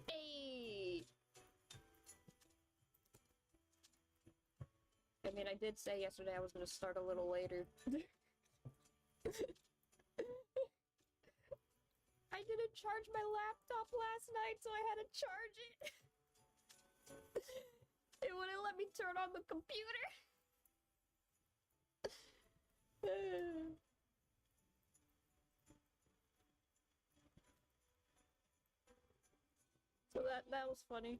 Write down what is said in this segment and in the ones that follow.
Hey! I mean, I did say yesterday I was gonna start a little later. I didn't charge my laptop last night, so I had to charge it. It wouldn't let me turn on the computer. So that was funny.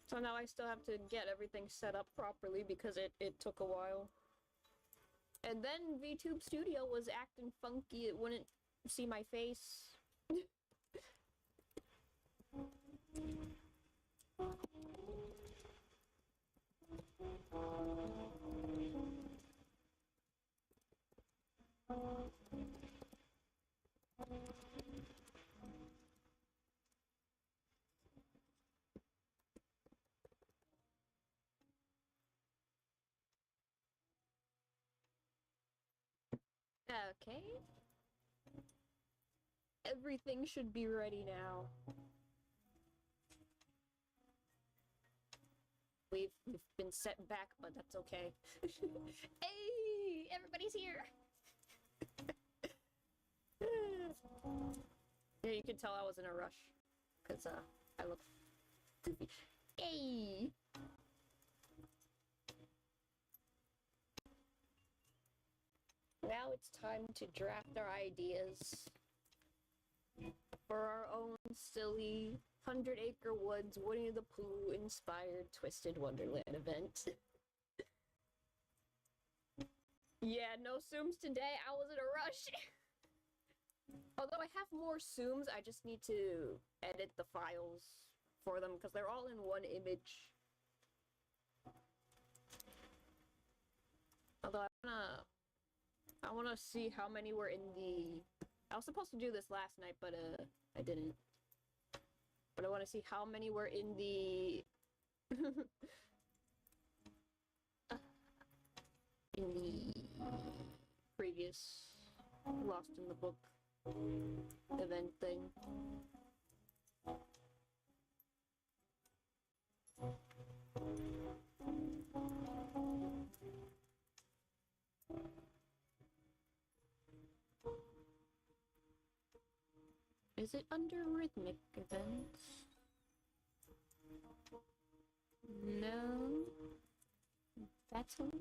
So now I still have to get everything set up properly because it took a while. And then VTube Studio was acting funky. It wouldn't see my face. Okay. Everything should be ready now. We've been set back, but that's okay. Hey, everybody's here. Yeah, you can tell I was in a rush because I look goofy. Hey. Now it's time to draft our ideas for our own silly 100-Acre Woods Winnie the Pooh inspired Twisted Wonderland event. Yeah, no Zooms today. I was in a rush. Although I have more Zooms, I just need to edit the files for them because they're all in one image. Although I wanna see how many were in the... I was supposed to do this last night, but I didn't. But I want to see how many were in the... in the previous Lost in the Book event thing. Is it under rhythmic events? No. Battle?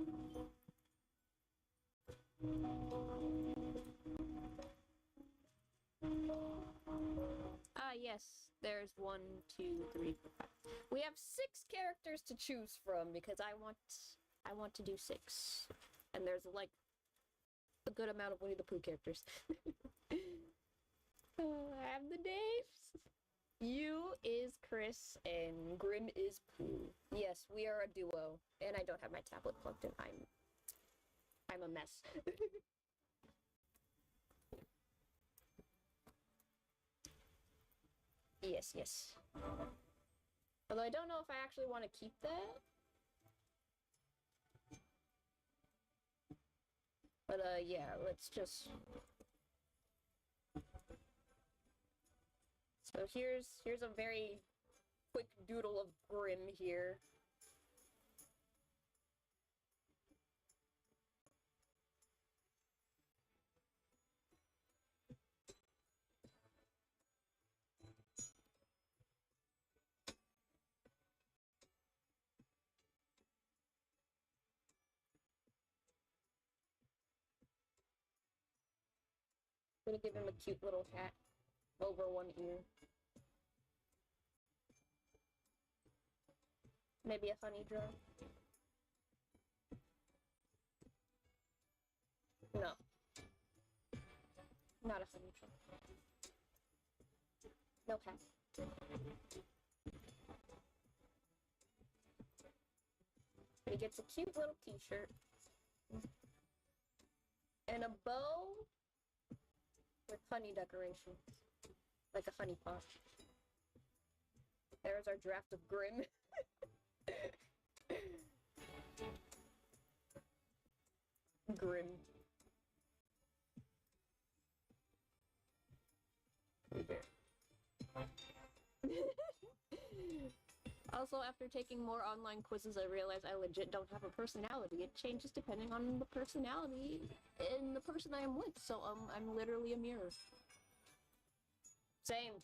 Ah, yes. There's 1, 2, 3, 4, 5. We have 6 characters to choose from because I want to do 6. And there's like a good amount of Winnie the Pooh characters. I have the names. You is Chris and Grim is Pooh. Yes, we are a duo. And I don't have my tablet plugged in. I'm a mess. Yes, yes. Although I don't know if I actually want to keep that. But yeah, let's just... So here's a very quick doodle of Grim here. I'm gonna give him a cute little hat over one ear. Maybe a honey drop. No. Not a honey trap. No hat. He gets a cute little t-shirt. And a bow with honey decorations. Like a honey pot. There's our draft of Grim. Grim. Also, after taking more online quizzes, I realized I legit don't have a personality. It changes depending on the personality and the person I am with. So, I'm literally a mirror. Same.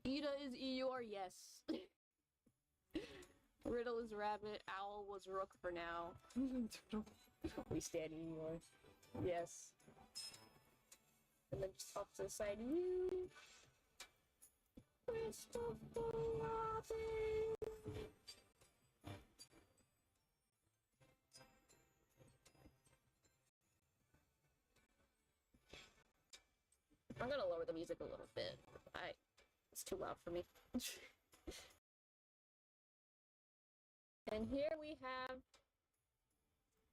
Ida is Eeyore, yes. Riddle is rabbit, owl was rook for now. We stand Eeyore. Yes. And then just off to the side, you. Christopher Robin. I'm gonna lower the music a little bit. It's too loud for me. And here we have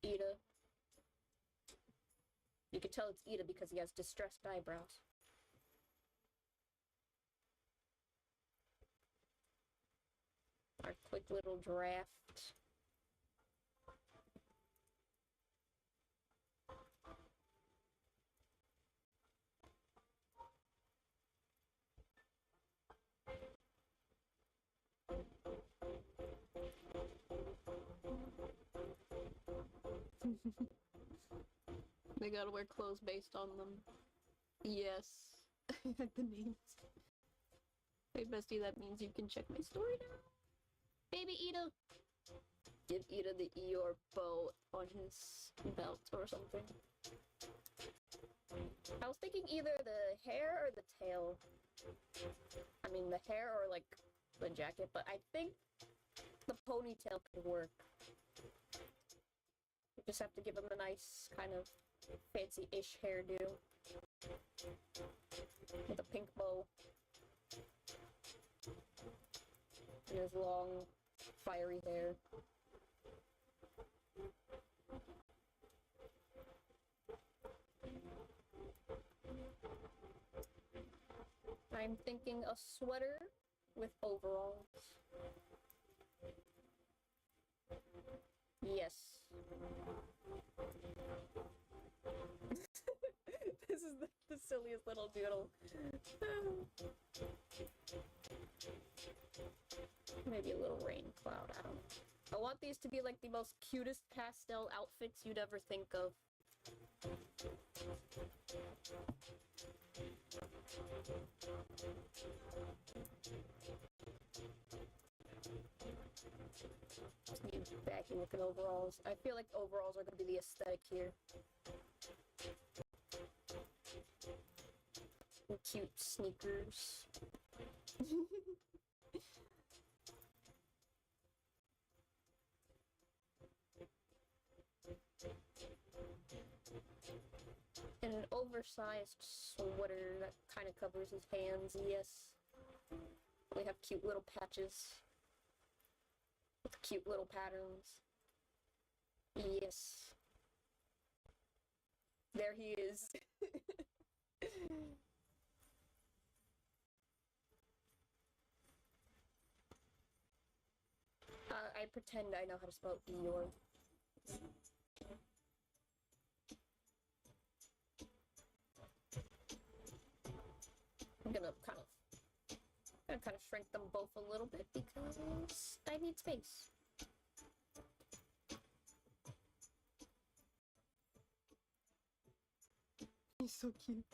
Ida. You can tell it's Ida because he has distressed eyebrows. Our quick little draft. They gotta wear clothes based on them. Yes. The names. Hey bestie, that means you can check my story now. Baby Ida! Give Ida the Eeyore bow on his belt or something. I was thinking either the hair or the tail. I mean the hair or like the jacket, but I think the ponytail could work. You just have to give him a nice kind of fancy-ish hairdo. With a pink bow. And his long, fiery hair. I'm thinking a sweater with overalls. Yes. This is the silliest little doodle. Maybe a little rain cloud, I don't know. I want these to be like the most cutest pastel outfits you'd ever think of. These baggy looking overalls. I feel like overalls are gonna be the aesthetic here. And cute sneakers. And an oversized sweater that kind of covers his hands, yes. We have cute little patches. With cute little patterns. Yes. There he is. I pretend I know how to spell Eeyore. I'm gonna kind of shrink them both a little bit because I need space. He's so cute.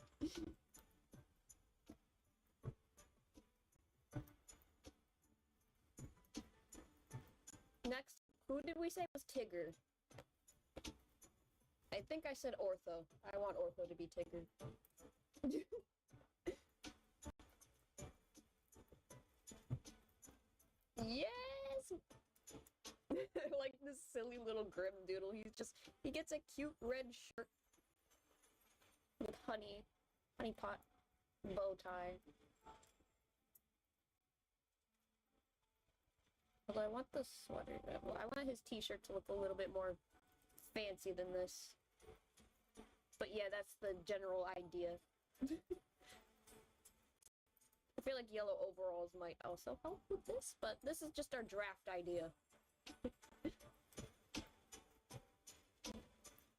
Next, who did we say was Tigger? I think I said Ortho. I want Ortho to be Tigger. Yes! Like this silly little Grim Doodle. He gets a cute red shirt honey pot bow tie. Although I want the sweater. Well, I want his t-shirt to look a little bit more fancy than this. But yeah, that's the general idea. I feel like yellow overalls might also help with this, but this is just our draft idea.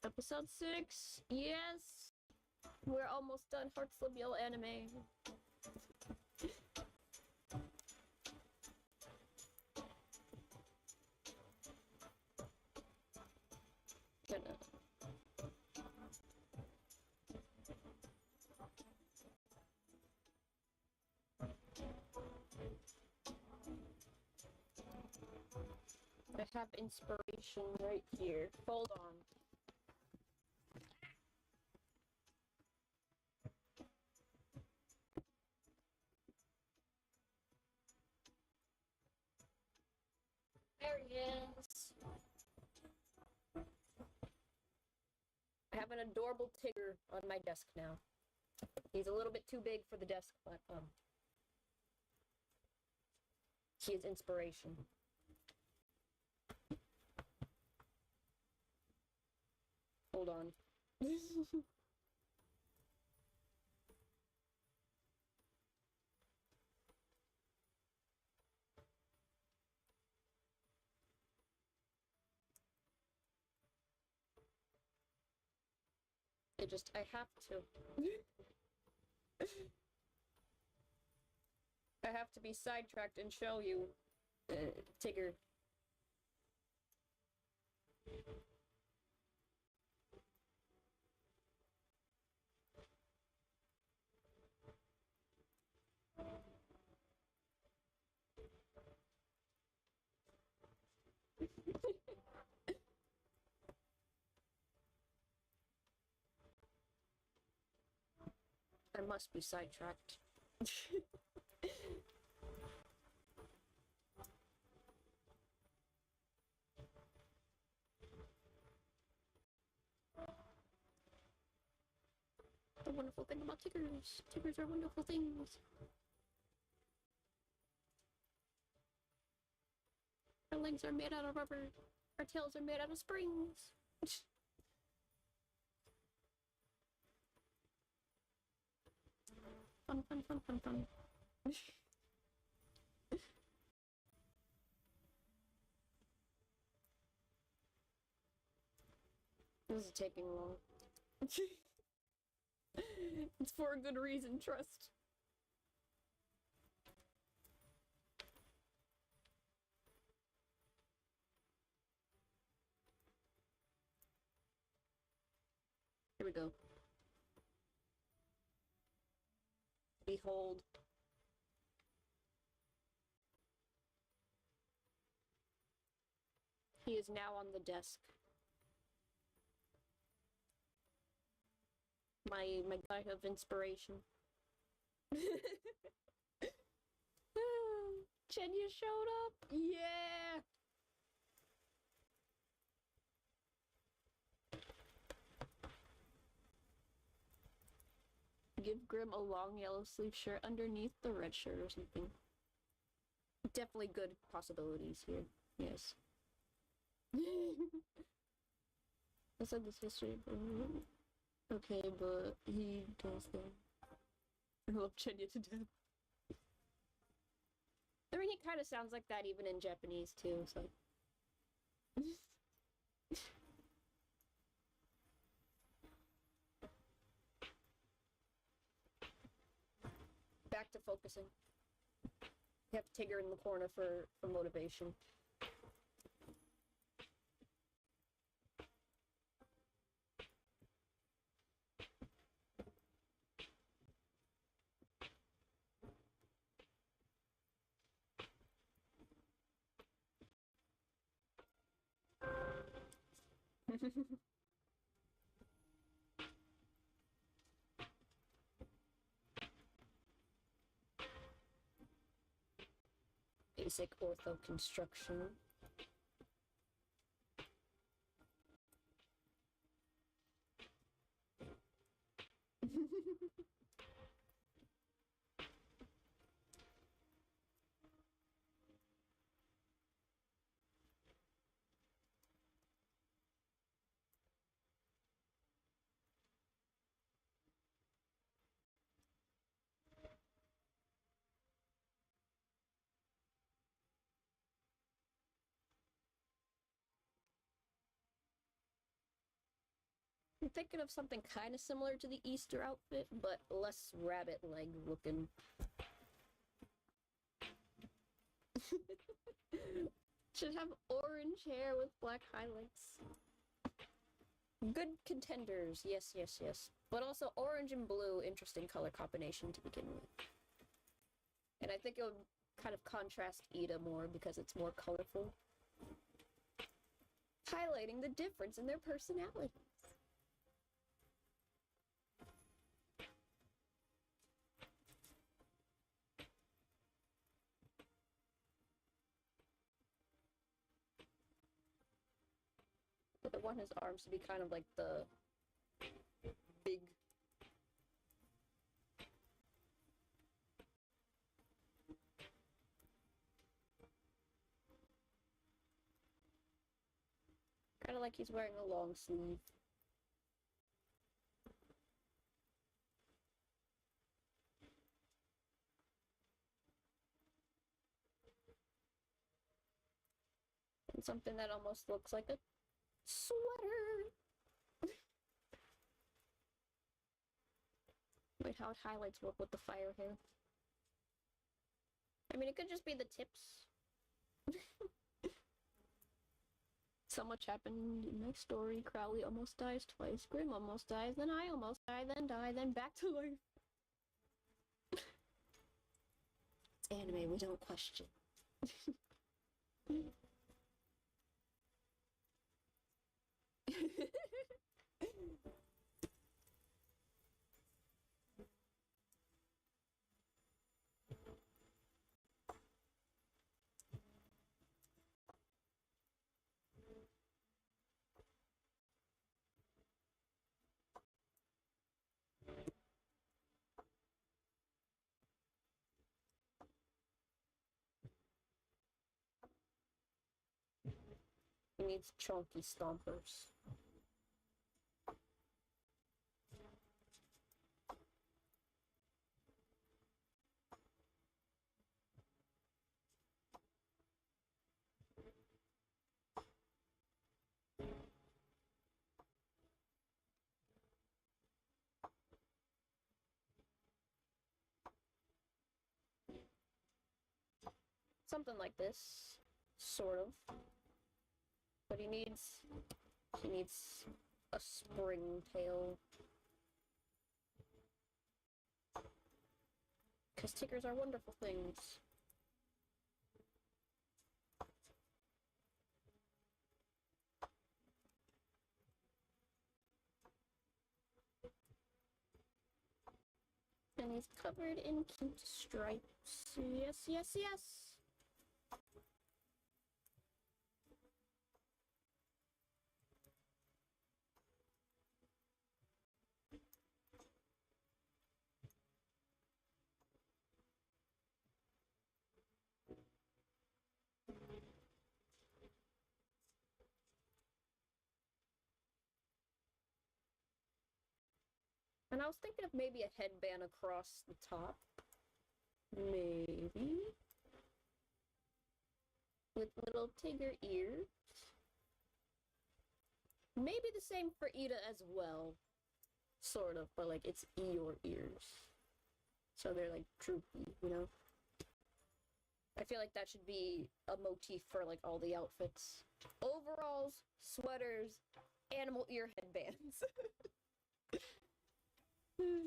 Episode 6, yes! We're almost done Hearts Labial anime. I have inspiration right here. Hold on. There he is. I have an adorable Tigger on my desk now. He's a little bit too big for the desk, but he is inspiration. Hold on. I have to. I have to be sidetracked and show you, Tigger. I must be sidetracked. The wonderful thing about Tiggers. Tiggers are wonderful things. Our legs are made out of rubber. Our tails are made out of springs. Fun, fun, fun, fun, fun. This is taking long. It's for a good reason, trust. Here we go. Behold. He is now on the desk. My guy of inspiration. Chenya showed up. Yeah. Give Grim a long yellow sleeve shirt underneath the red shirt or something. Definitely good possibilities here. Yes. I said this history. Okay, but he does that. I love Chenya to death. I mean, he kind of sounds like that even in Japanese too, so. Back to focusing. You have Tigger in the corner for motivation. Basic ortho construction. I'm thinking of something kind of similar to the Easter outfit, but less rabbit leg looking. Should have orange hair with black highlights. Good contenders, yes, yes, yes. But also orange and blue, interesting color combination to begin with. And I think it would kind of contrast Ida more because it's more colorful. Highlighting the difference in their personalities. I want his arms to be kind of like the big. Kind of like he's wearing a long sleeve. And something that almost looks like a sweater. Wait, how it highlights work with the fire hair. I mean, it could just be the tips. So much happened in my story. Crowley almost dies twice. Grim almost dies. Then I almost die. Then die. Then back to life. It's anime. We don't question. He needs chunky stompers. Something like this, sort of. But he needs a spring tail. Because tickers are wonderful things. And he's covered in cute stripes. Yes, yes, yes! And I was thinking of maybe a headband across the top. Maybe. With little tiger ears. Maybe the same for Ida as well. Sort of, but like it's Eeyore ears. So they're like droopy, you know? I feel like that should be a motif for like all the outfits. Overalls, sweaters, animal ear headbands.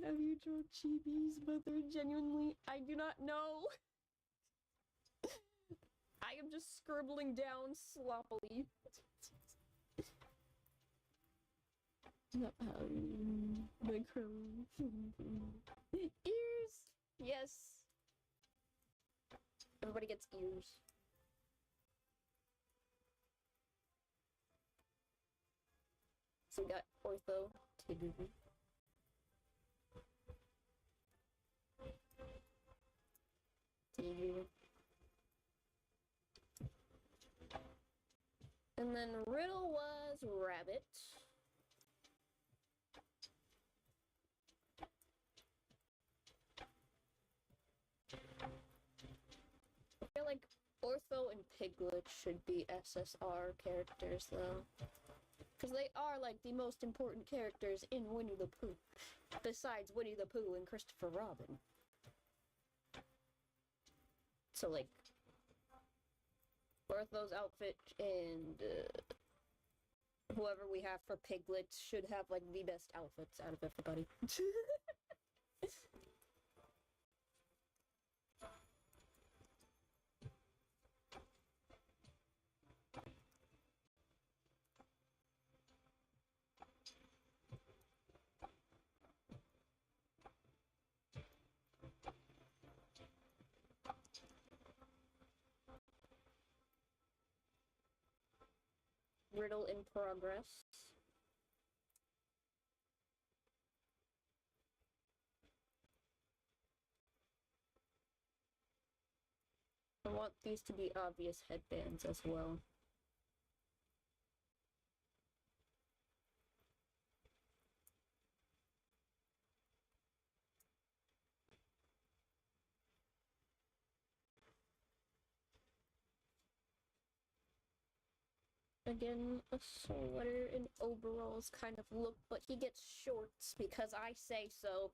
Have you drawn Chibi's mother? Genuinely, I do not know. I am just scribbling down sloppily. My crow. Ears! Yes. Everybody gets ears. So we got Ortho, Tigger. tiger. And then Riddle was rabbit. I feel like Ortho and Piglet should be SSR characters, though. Because they are, like, the most important characters in Winnie the Pooh. Besides Winnie the Pooh and Christopher Robin. So, like, Ortho's outfit and whoever we have for Piglet should have, like, the best outfits out of everybody. Riddle in progress. I want these to be obvious headbands as well. Again, a sweater and overalls kind of look, but he gets shorts because I say so.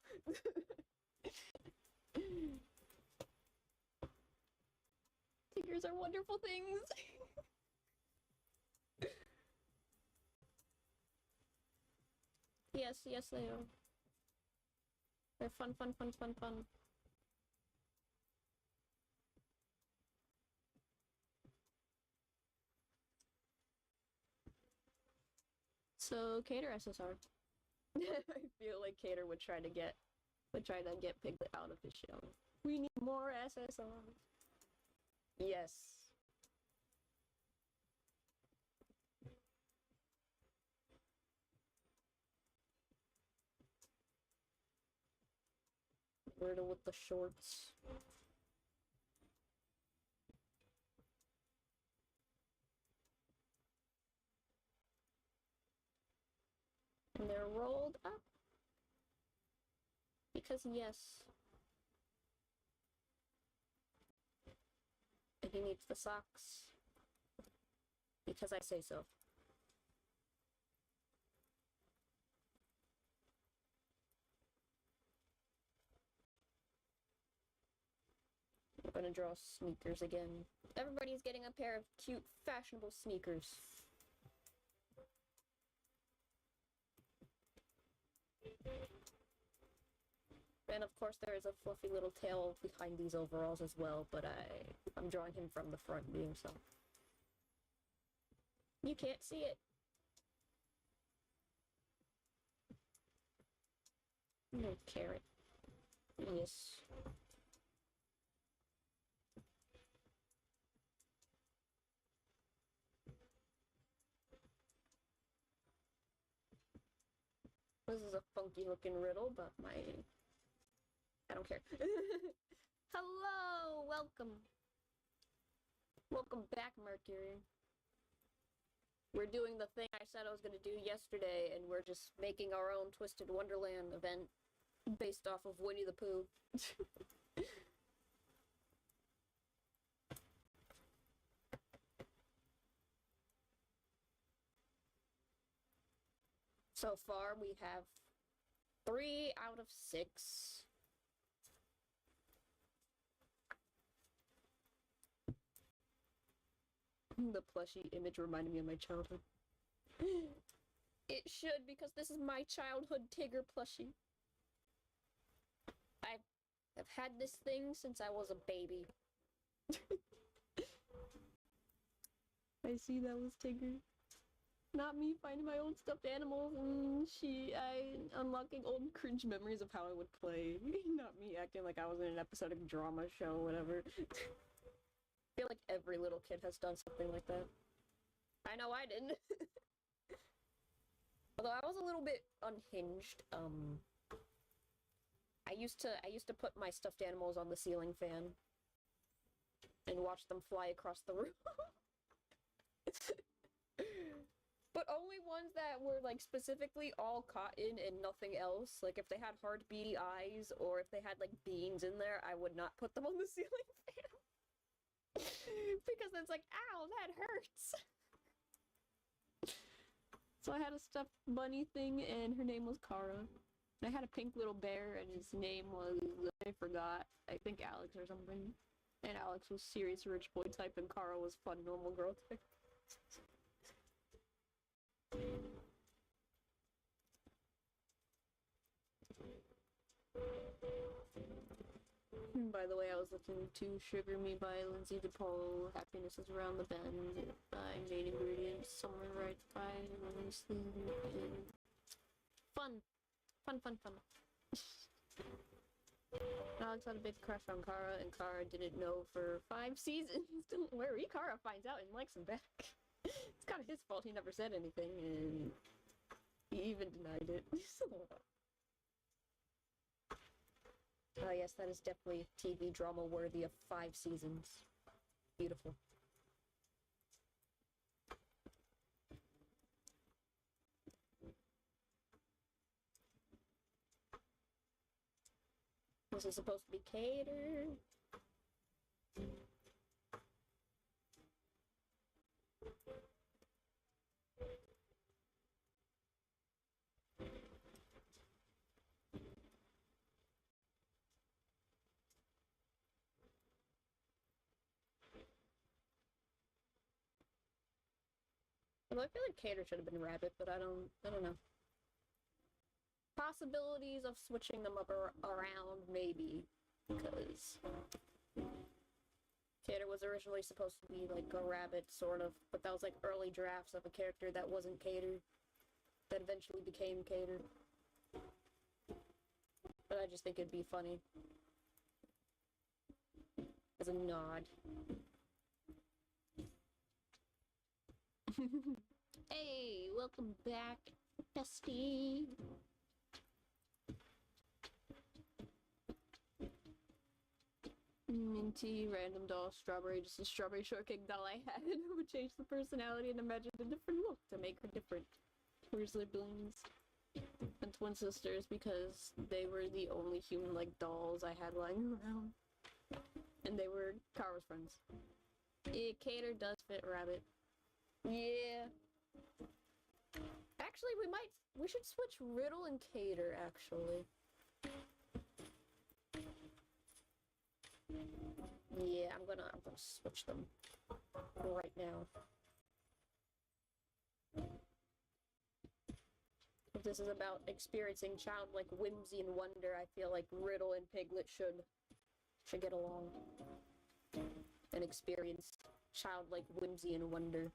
Tigers are wonderful things. Yes, yes they are. They're fun, fun, fun, fun, fun. So, Cater SSR. I feel like Cater would try to get Piglet out of his shell. We need more SSRs. Yes. Riddle with the shorts. And they're rolled up. Because yes. And he needs the socks. Because I say so. I'm gonna draw sneakers again. Everybody's getting a pair of cute, fashionable sneakers. And of course there is a fluffy little tail behind these overalls as well, but I'm drawing him from the front view, so. You can't see it. No carrot. Yes. This is a funky looking riddle, but I don't care. Hello! Welcome. Welcome back, Mercury. We're doing the thing I said I was gonna do yesterday, and we're just making our own Twisted Wonderland event based off of Winnie the Pooh. So far, we have 3 out of 6. The plushie image reminded me of my childhood. It should, because this is my childhood Tigger plushie. I've had this thing since I was a baby. I see that was Tigger. Not me finding my old stuffed animals and unlocking old cringe memories of how I would play. Not me acting like I was in an episodic drama show or whatever. I feel like every little kid has done something like that. I know I didn't. Although I was a little bit unhinged. I used to put my stuffed animals on the ceiling fan and watch them fly across the room. But only ones that were, like, specifically all cotton and nothing else. Like, if they had hard beady eyes, or if they had, like, beans in there, I would not put them on the ceiling fan. Because it's like, ow, that hurts! So I had a stuffed bunny thing, and her name was Kara. I had a pink little bear, and his name was, I forgot, I think Alex or something. And Alex was serious rich boy type, and Kara was fun normal girl type. By the way, I was listening to Sugar Me by Lindsay DePaul, Happiness is Around the Bend by Main Ingredients, Summer Right by Lindsay, and fun. Fun. Alex had a big crush on Kara, and Kara didn't know for 5 seasons. Don't worry, Kara finds out and likes him back. It's kind of his fault he never said anything, and he even denied it. Yes, that is definitely TV drama worthy of 5 seasons. Beautiful. This is supposed to be catered. Well, I feel like cater should have been rabbit, but I don't know. Possibilities of switching them up around, maybe, because Cater was originally supposed to be like a rabbit, sort of, but that was like early drafts of a character that wasn't Cater, that eventually became Cater. But I just think it'd be funny as a nod. Hey, welcome back, bestie. Minty, random doll, strawberry, just a strawberry shortcake doll I had. It would change the personality and imagine a different look to make her different. We're siblings and twin sisters because they were the only human-like dolls I had lying around. And they were Kara's friends. Yeah, Cater does fit Rabbit. Yeah. Actually, we should switch Riddle and Cater, actually. Yeah, I'm gonna switch them right now. If this is about experiencing childlike whimsy and wonder, I feel like Riddle and Piglet should get along and experience childlike whimsy and wonder.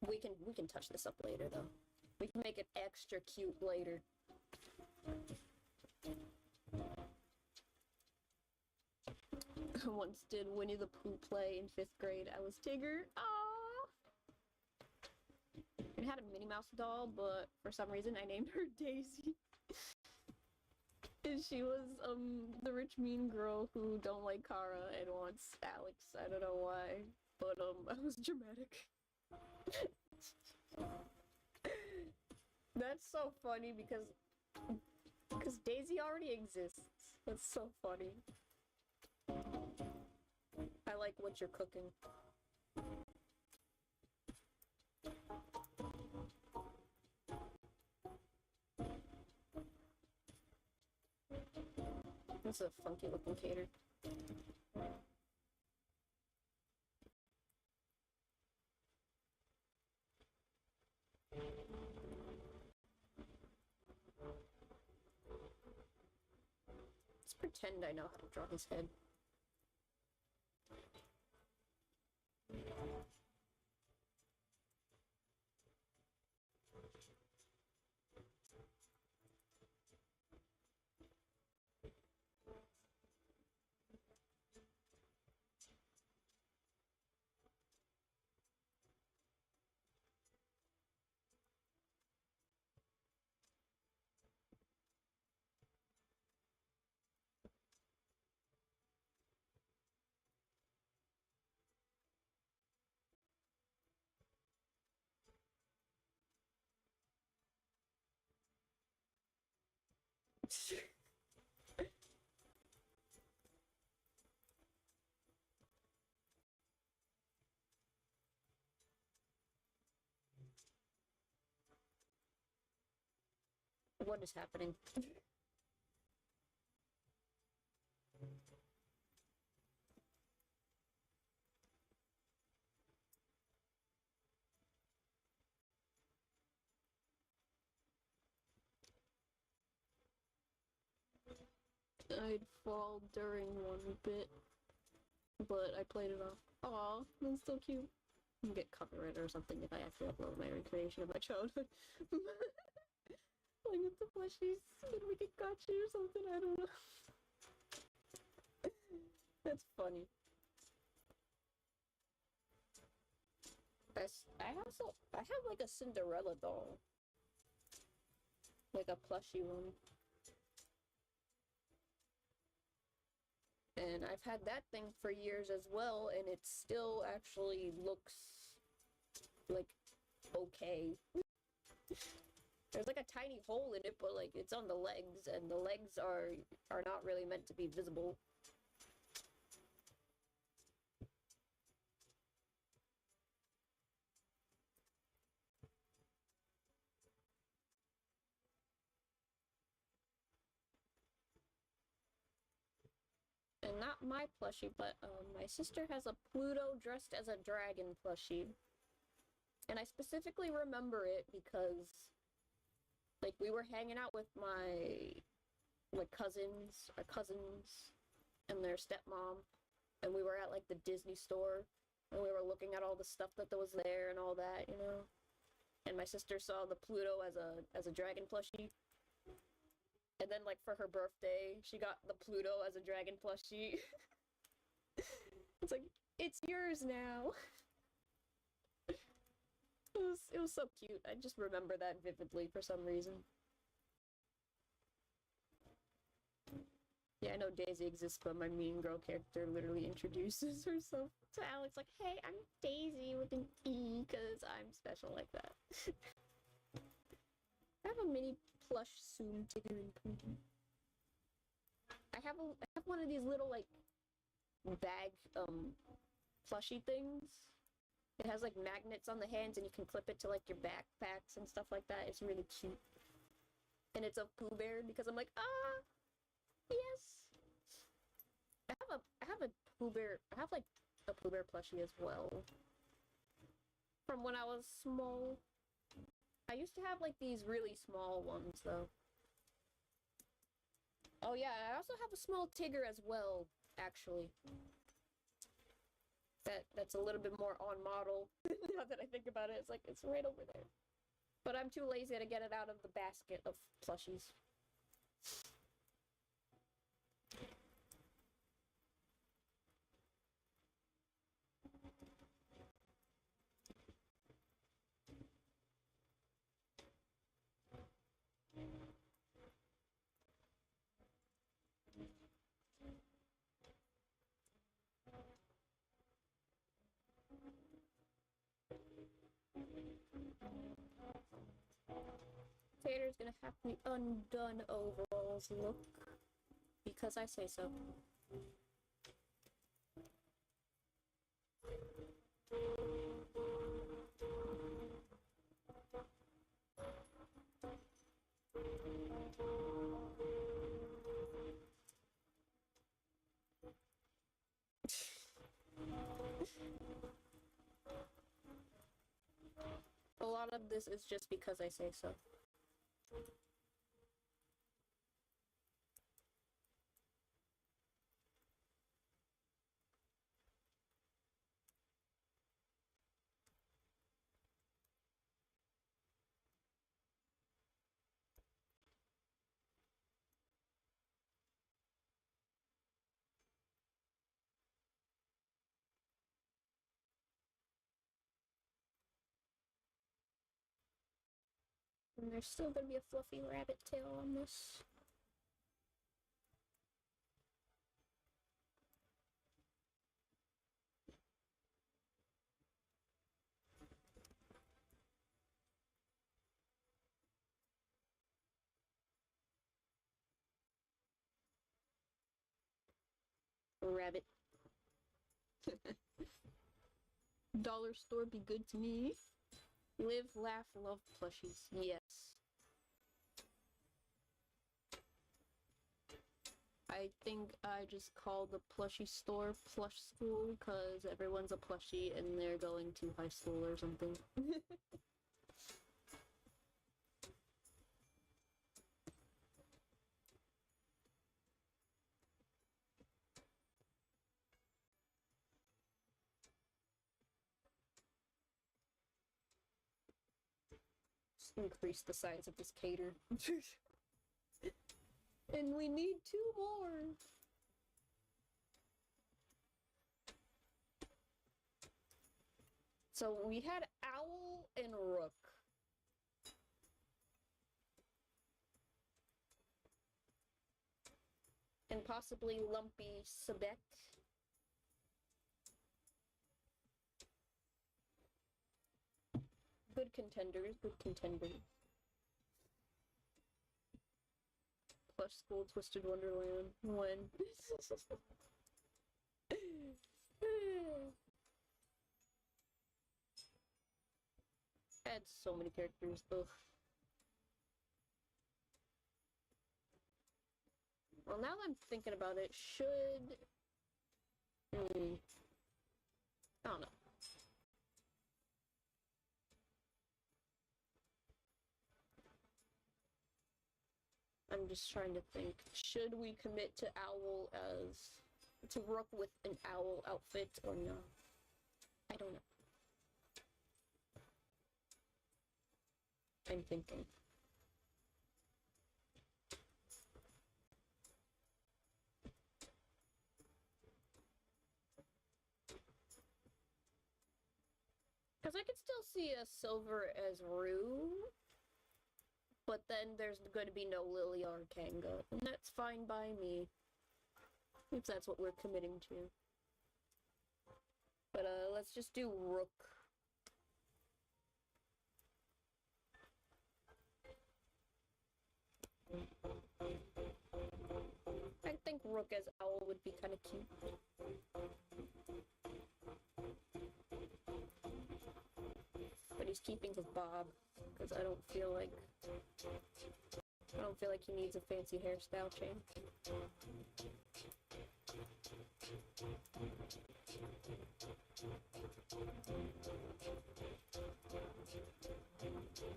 We can touch this up later, though. We can make it extra cute later. I once did Winnie the Pooh play in 5th grade. I was Tigger. Aww! It had a Minnie Mouse doll, but for some reason I named her Daisy. And she was the rich mean girl who don't like Kara and wants Alex. I don't know why, but I was dramatic. That's so funny because Daisy already exists. That's so funny. I like what you're cooking. That's a funky looking Cater. Let's pretend I know how to draw his head. What is happening? I'd fall during one bit, but I played it off. Aw, that's so cute. I'm gonna get copyright or something if I actually upload my recreation of my childhood. Playing with the plushies, gonna make it gotcha or something, I don't know. That's funny. I have like a Cinderella doll. Like a plushie one. And I've had that thing for years as well, and it still actually looks like okay. There's like a tiny hole in it, but like it's on the legs, and the legs are not really meant to be visible. And not my plushie, but my sister has a Pluto dressed as a dragon plushie. And I specifically remember it because, like, we were hanging out with my cousins, our cousins, and their stepmom, and we were at, like, the Disney store, and we were looking at all the stuff that was there and all that, you know? And my sister saw the Pluto as a dragon plushie. And then, like, for her birthday, she got the Pluto as a dragon plushie. It's like, it's yours now. It was so cute. I just remember that vividly for some reason. Yeah, I know Daisy exists, but my Mean Girl character literally introduces herself to Alex like, hey, I'm Daisy with an E, because I'm special like that. I have a mini plush soon Tigger and Pookie. I have one of these little like bag plushy things. It has like magnets on the hands and you can clip it to like your backpacks and stuff like that. It's really cute. And it's a Pooh Bear because I'm like, yes. I have a Pooh Bear. I have like a Pooh Bear plushie as well. From when I was small. I used to have like these really small ones though. Oh yeah, I also have a small Tigger as well, actually. That's a little bit more on model. Now that I think about it, it's like it's right over there. But I'm too lazy to get it out of the basket of plushies. Tater's gonna have the undone overalls look because I say so. A lot of this is just because I say so. And there's still gonna be a fluffy rabbit tail on this. rabbit. Dollar store be good to me. Live, laugh, love plushies. Yes. I think I just called the plushie store plush school because everyone's a plushie and they're going to high school or something. Just increase the size of this cater. And we need 2 more! So we had Owl and Rook. And possibly Lumpy Sabet. Good contenders, good contenders. Plush School Twisted Wonderland. When? I had so many characters, ugh. Well, now that I'm thinking about it, should... I don't know. I'm just trying to think. Should we commit to Owl as... to Rook with an Owl outfit or no? I don't know. I'm thinking. Because I could still see a Silver as Rue, but then there's going to be no Lily or Kanga, and that's fine by me. If that's what we're committing to. But let's just do Rook. I think Rook as Owl would be kind of cute. But he's keeping his bob, because I don't feel like he needs a fancy hairstyle change.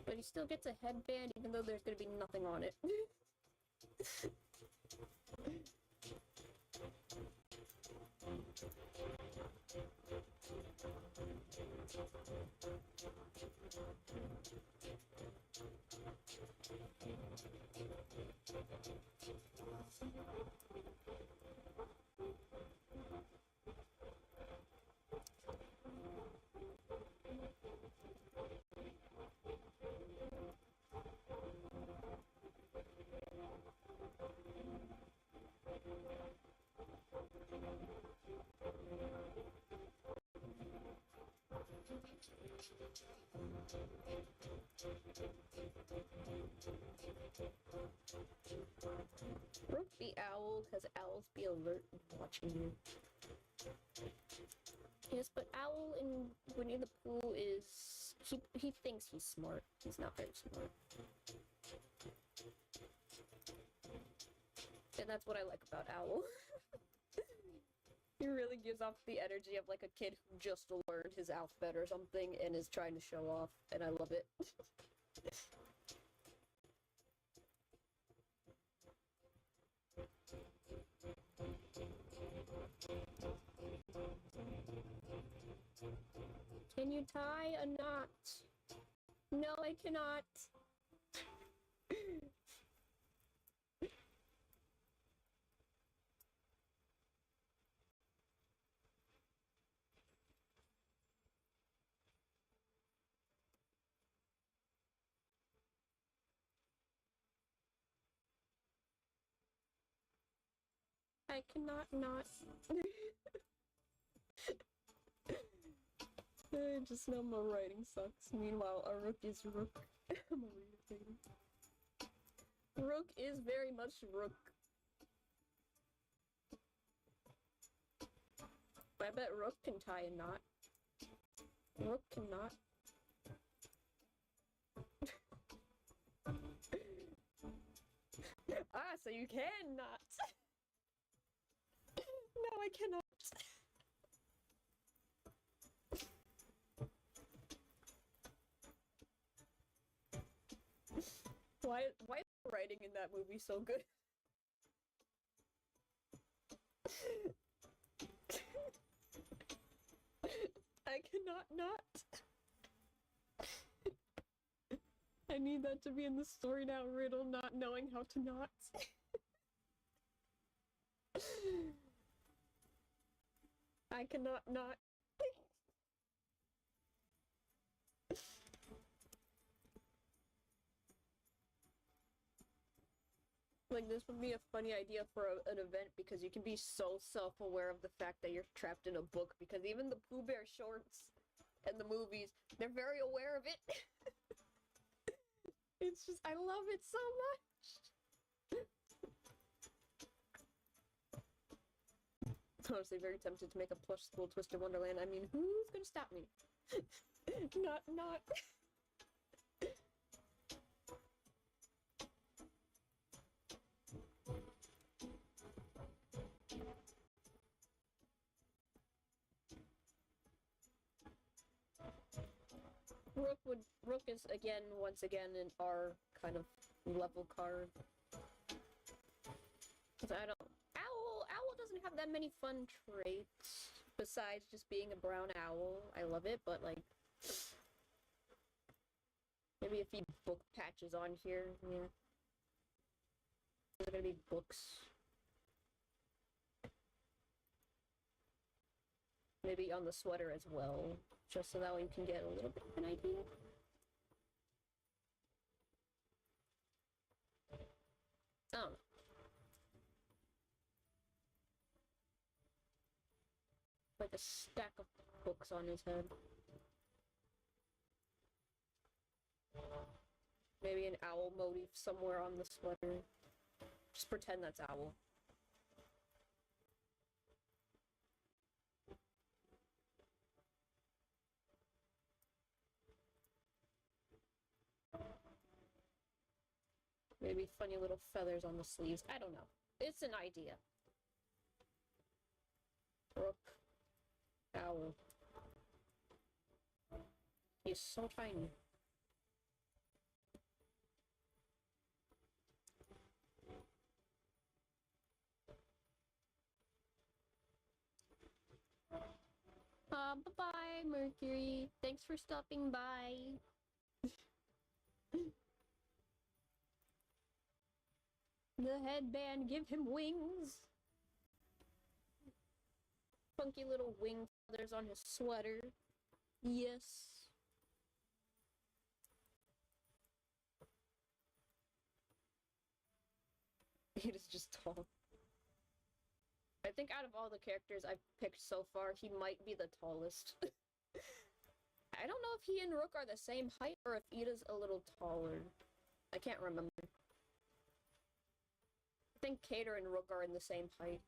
But he still gets a headband even though there's gonna be nothing on it. Rook be Owl, because owls be alert and watching you. Yes, but Owl in Winnie the Pooh is... He thinks he's smart. He's not very smart. And that's what I like about Owl. He really gives off the energy of like a kid who just learned his alphabet or something and is trying to show off, and I love it. Can you tie a knot? No, I cannot. I cannot not. I just know my writing sucks. Meanwhile, a Rook is Rook. I'm a reader. Rook is very much Rook. I bet Rook can tie a knot. Rook cannot. Ah, so you cannot. No, I cannot. Why is the writing in that movie so good? I cannot not. I need that to be in the story now, Riddle not knowing how to not. I cannot not. Like, this would be a funny idea for an event because you can be so self-aware of the fact that you're trapped in a book because even the Pooh Bear shorts and the movies, they're very aware of it. It's just, I love it so much. Honestly, very tempted to make a plush school Twisted Wonderland. I mean, who's gonna stop me? Not. Rook is once again in our kind of level card. Cause I don't. Owl doesn't have that many fun traits besides just being a brown owl. I love it, but like maybe a few book patches on here. Yeah, there's gonna be books. Maybe on the sweater as well, just so that way you can get a little bit of an idea. Oh. Like a stack of books on his head. Maybe an owl motif somewhere on the sweater. Just pretend that's owl. Maybe funny little feathers on the sleeves. I don't know. It's an idea. Rook. Owl. He's so tiny. Bye-bye, Mercury. Thanks for stopping by. The headband, give him wings. Funky little wing feathers on his sweater. Yes. He is just tall. I think out of all the characters I've picked so far, he might be the tallest. I don't know if he and Rook are the same height or if Ida's a little taller. I can't remember. I think Cater and Rook are in the same height.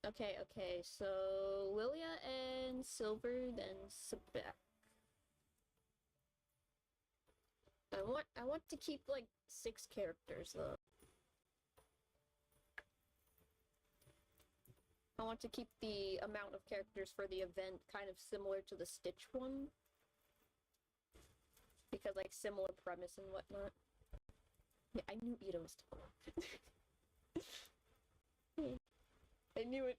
Okay, so Lilia and Silver, then Sebek. I want to keep like 6 characters though. I want to keep the amount of characters for the event kind of similar to the Stitch one. Because like similar premise and whatnot. Yeah, I knew Ida was tall. I knew it.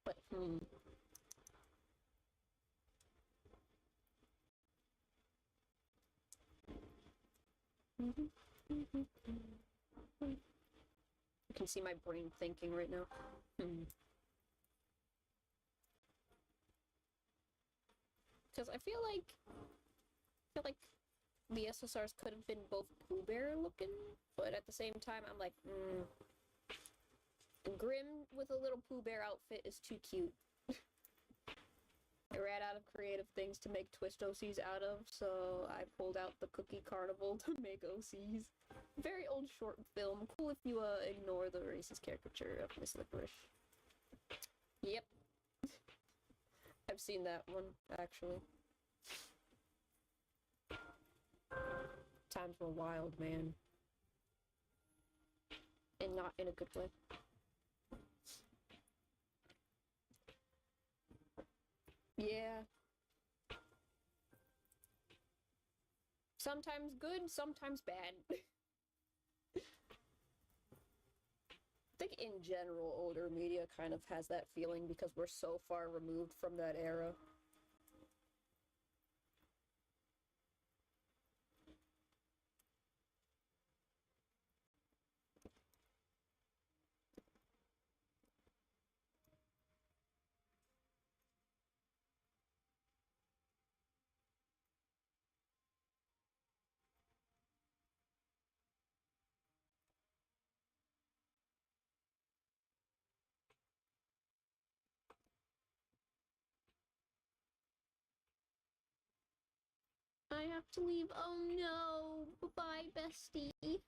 But, You can see my brain thinking right now. Because I feel like the SSRs could have been both Pooh Bear looking, but at the same time, I'm like, Grim with a little Pooh Bear outfit is too cute. I ran out of creative things to make twist OCs out of, so I pulled out the Cookie Carnival to make OCs. Very old short film. Cool if you ignore the racist caricature of Miss Licorice. Yep. I've seen that one, actually. Times were wild, man. And not in a good way. Yeah. Sometimes good, sometimes bad. I think in general, older media kind of has that feeling because we're so far removed from that era. I have to leave. Oh no. Bye-bye, bestie.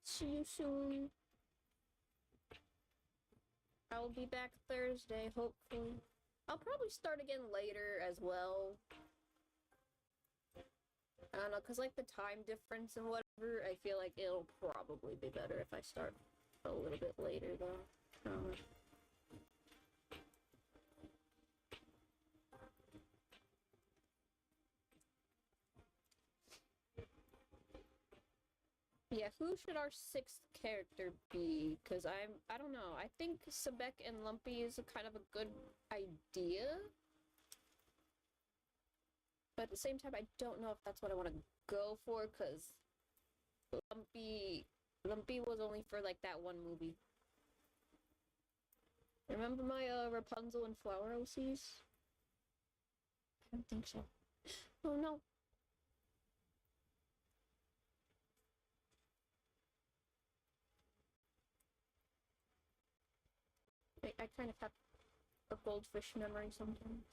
See you soon. I'll be back Thursday, hopefully. I'll probably start again later as well. I don't know, because like the time difference and whatever, I feel like it'll probably be better if I start a little bit later though. I don't know. Yeah, who should our sixth character be? Because I don't know. I think Sebek and Lumpy is a kind of a good idea. But at the same time, I don't know if that's what I want to go for, because Lumpy was only for, like, that one movie. Remember my, Rapunzel and Flower OCs? I don't think so. Oh, no. I kind of have a goldfish memory sometimes.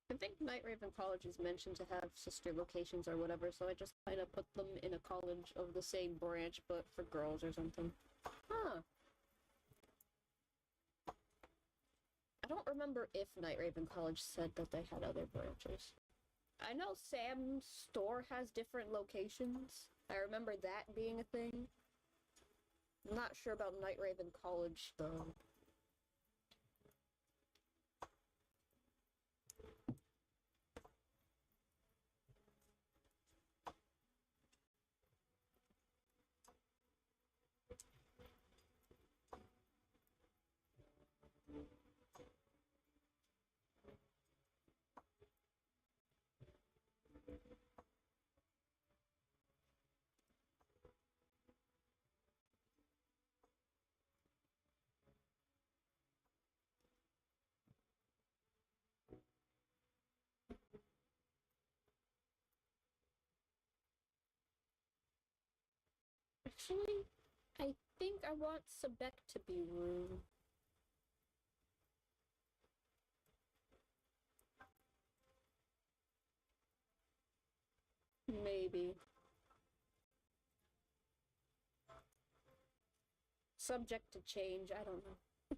I think Night Raven College is mentioned to have sister locations or whatever, so I just kind of put them in a college of the same branch, but for girls or something. Huh. I don't remember if Night Raven College said that they had other branches. I know Sam's store has different locations. I remember that being a thing. I'm not sure about Night Raven College, though. Actually, I think I want Sebek to be Rue. Maybe. Subject to change, I don't know.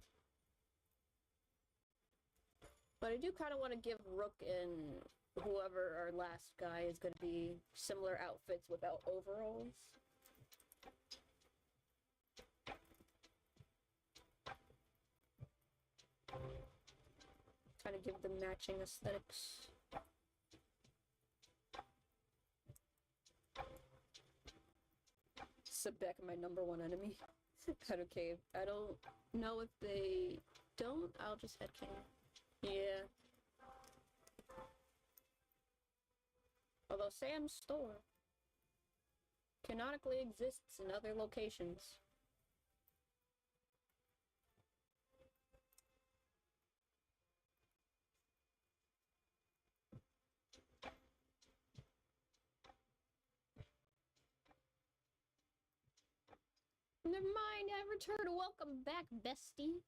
But I do kind of want to give Rook and whoever our last guy is going to be similar outfits without overalls. give them matching aesthetics. Sebek, my #1 enemy. Kind of cave. I don't know if they don't. I'll just headcanon. Yeah. Although Sam's store canonically exists in other locations. Never mind, I returned. Welcome back, bestie.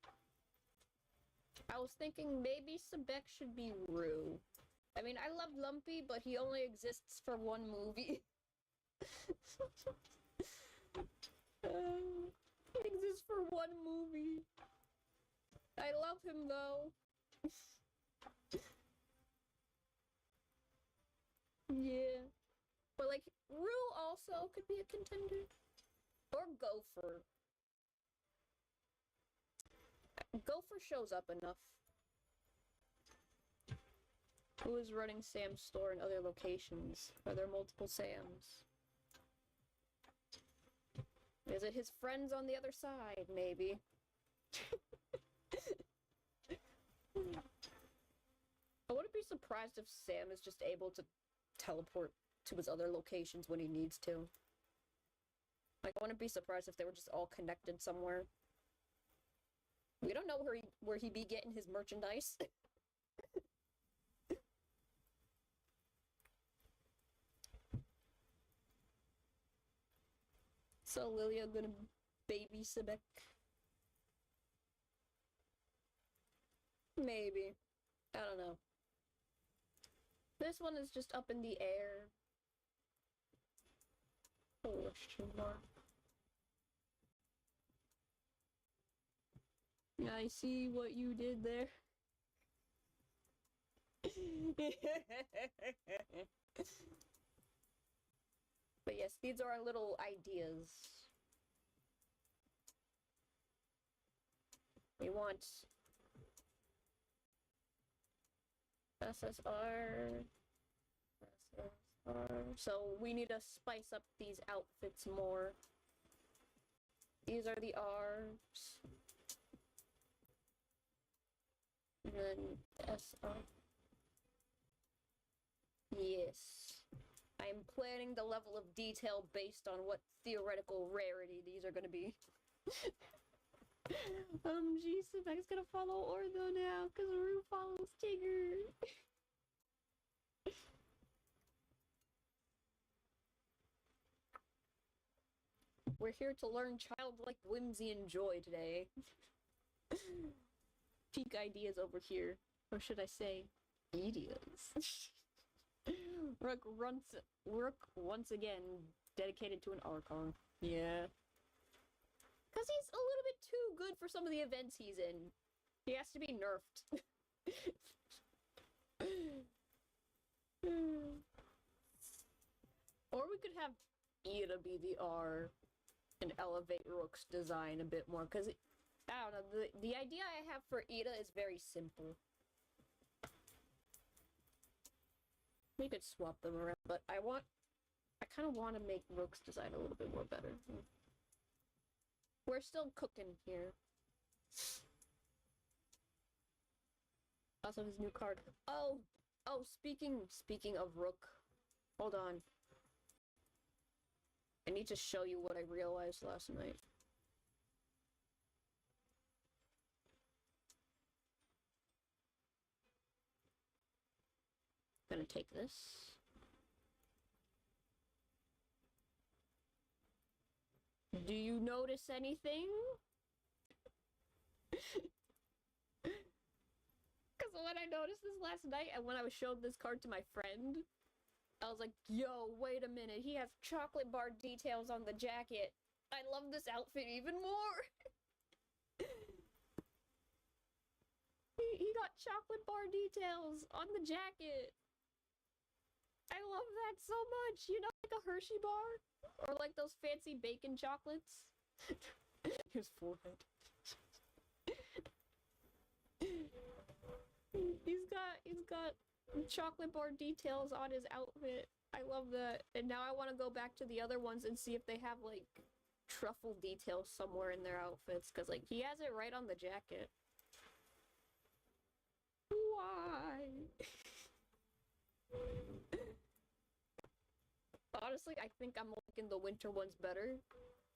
I was thinking maybe Sebek should be Rue. I mean, I love Lumpy, but he only exists for one movie. He exists for one movie. I love him, though. Yeah. But, like, Rue also could be a contender. Or Gopher. Gopher shows up enough. Who is running Sam's store in other locations? Are there multiple Sams? Is it his friends on the other side, maybe? I wouldn't be surprised if Sam is just able to teleport to his other locations when he needs to. Like, I wouldn't be surprised if they were just all connected somewhere. We don't know where he be getting his merchandise. So Lilia gonna baby Sebek? Maybe. I don't know. This one is just up in the air. Question mark. I see what you did there. But yes, these are our little ideas. We want SSR. So we need to spice up these outfits more. These are the R's. And then SR. Yes. I'm planning the level of detail based on what theoretical rarity these are gonna be. Geez, Sebek's gonna follow Ortho now, because Rue follows Tigger. We're here to learn childlike whimsy and joy today. Peak ideas over here. Or should I say, ideas. Rook once again dedicated to an Archon. Yeah. Because he's a little bit too good for some of the events he's in. He has to be nerfed. Or we could have Ida be the R and elevate Rook's design a bit more, because I don't know, the idea I have for Ida is very simple. We could swap them around, but I kind of want to make Rook's design a little bit more better. We're still cooking here. Also his new card. Oh, speaking of Rook. Hold on. I need to show you what I realized last night. Gonna take this. Do you notice anything? Because when I noticed this last night, and when I was showed this card to my friend, I was like, yo, wait a minute, he has chocolate bar details on the jacket. I love this outfit even more. He got chocolate bar details on the jacket. I love that so much. You know, like a Hershey bar? Or like those fancy bacon chocolates? His forehead. He's he's got chocolate bar details on his outfit. I love that. And now I want to go back to the other ones and see if they have, like, truffle details somewhere in their outfits. Because, like, he has it right on the jacket. Why? Honestly, I think I'm liking the winter ones better.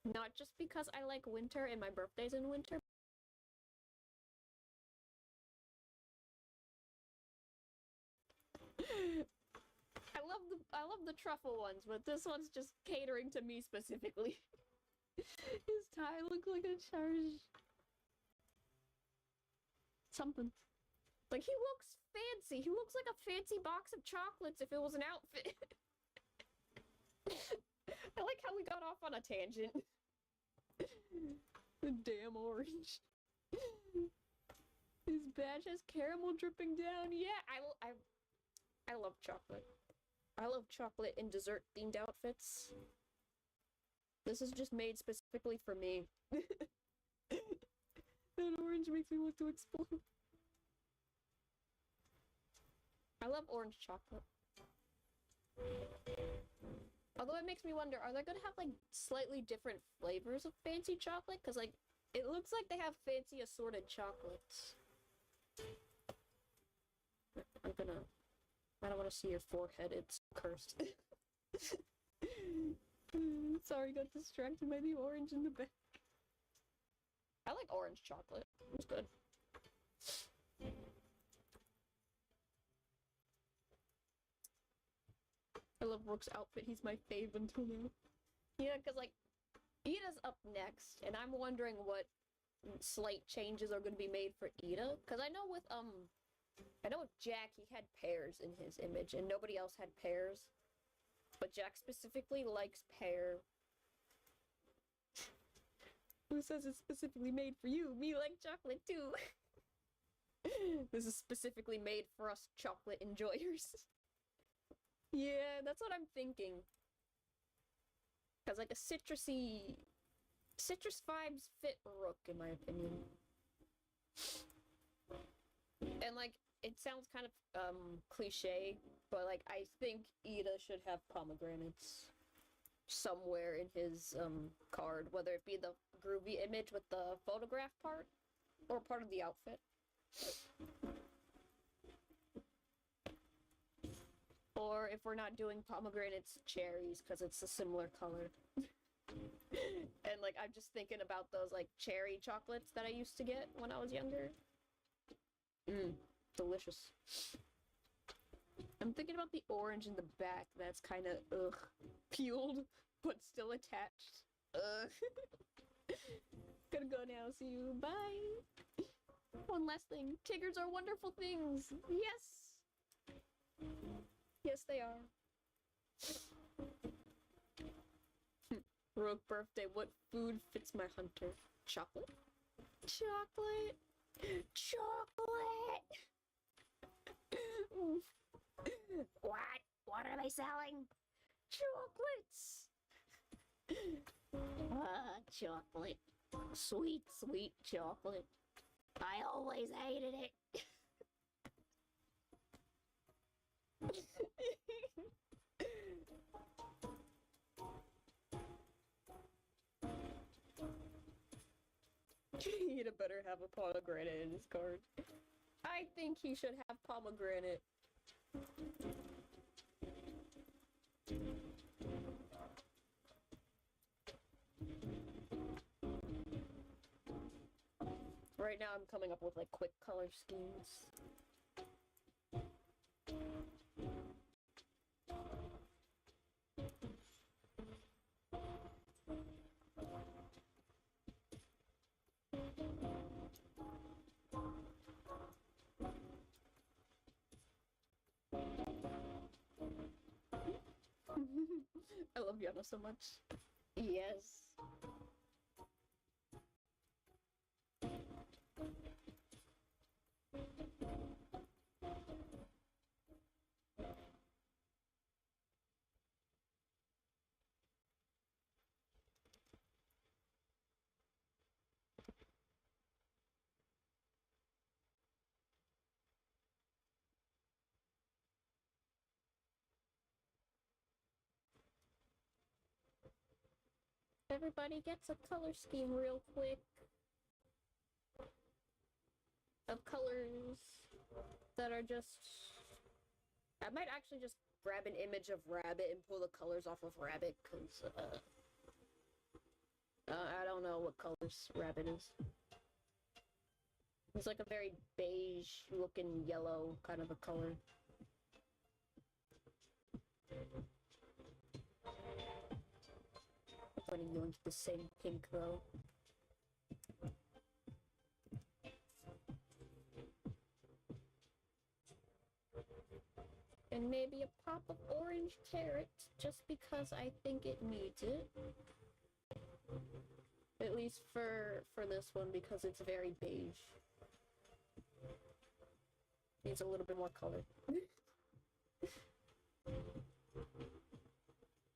Not just because I like winter and my birthday's in winter. I love the truffle ones, but this one's just catering to me specifically. His tie looked like a charge. Something. Like, he looks fancy. He looks like a fancy box of chocolates if it was an outfit. I like how we got off on a tangent. The damn orange. His badge has caramel dripping down. Yeah, I love chocolate. I love chocolate in dessert-themed outfits. This is just made specifically for me. That orange makes me want to explode. I love orange chocolate. Although it makes me wonder, are they gonna have, like, slightly different flavors of fancy chocolate? Because, like, it looks like they have fancy assorted chocolates. I don't want to see your forehead, it's cursed. Sorry, got distracted by the orange in the back. I like orange chocolate. It's good. I love Rook's outfit. He's my fave until now. Yeah, because, like, Ida's up next, and I'm wondering what slight changes are going to be made for Ida. Because I know with Jack, he had pears in his image, and nobody else had pears. But Jack specifically likes pear. Who says it's specifically made for you? Me like chocolate, too. This is specifically made for us chocolate enjoyers. Yeah, that's what I'm thinking. Because, like, citrus vibes fit Rook, in my opinion. And, like, it sounds kind of, cliche, but, like, I think Ida should have pomegranates somewhere in his, card, whether it be the groovy image with the photograph part, or part of the outfit. Or if we're not doing pomegranates, cherries, because it's a similar color. And, like, I'm just thinking about those, like, cherry chocolates that I used to get when I was younger. Delicious. I'm thinking about the orange in the back that's kind of, peeled, but still attached. Gotta go now, see you, bye! One last thing, Tiggers are wonderful things! Yes! Yes, they are. Rogue birthday, what food fits my hunter? Chocolate? Chocolate! Chocolate! What? What are they selling? Chocolates! Chocolate. Sweet, sweet chocolate. I always hated it. He'd better have a pomegranate in his card. I think he should have pomegranate. Right now I'm coming up with, like, quick color schemes. I love Yana so much. Yes. everybody gets a color scheme real quick of colors that are just... I might actually just grab an image of Rabbit and pull the colors off of Rabbit, because, I don't know what colors Rabbit is. It's like a very beige-looking yellow kind of a color. Putting you into the same pink, though. And maybe a pop of orange carrot, just because I think it needs it. At least for this one, because it's very beige. Needs a little bit more color.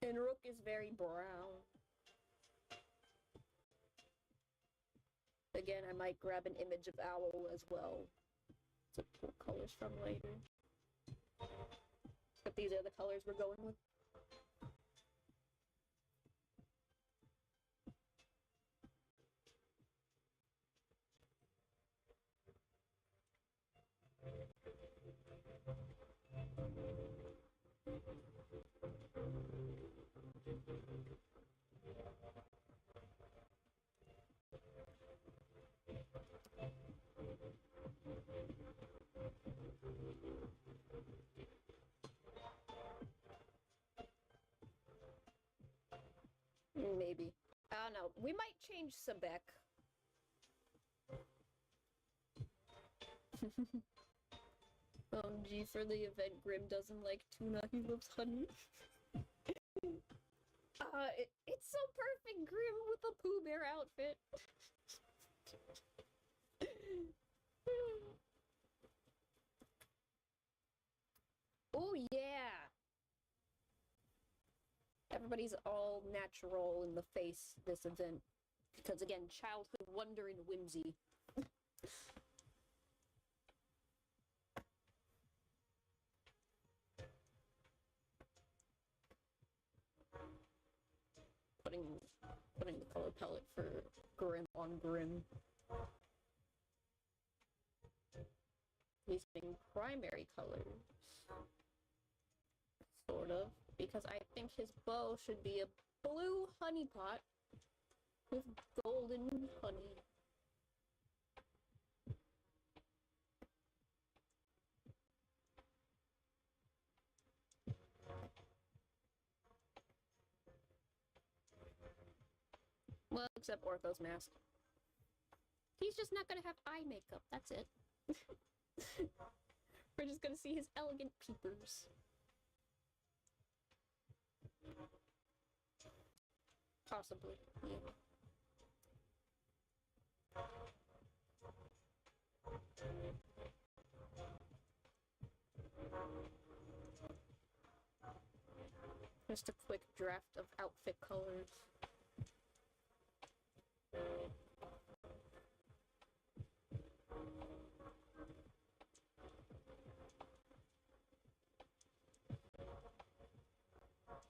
And Rook is very brown. Again, I might grab an image of Owl as well to pull colors from later. But these are the colors we're going with. Maybe. I don't know. We might change Sebek. Gee, for the event, Grim doesn't like tuna, he loves honey. It's so perfect, Grim, with the Pooh Bear outfit. Oh, yeah! Everybody's all natural in the face this event. Because, again, childhood wonder and whimsy. Putting the color palette for Grim on Grim. Using primary colors. Sort of. Because I think his bow should be a blue honey pot with golden honey. Well, except Ortho's mask. He's just not gonna have eye makeup, that's it. We're just gonna see his elegant peepers. Possibly, yeah. Just a quick draft of outfit colors.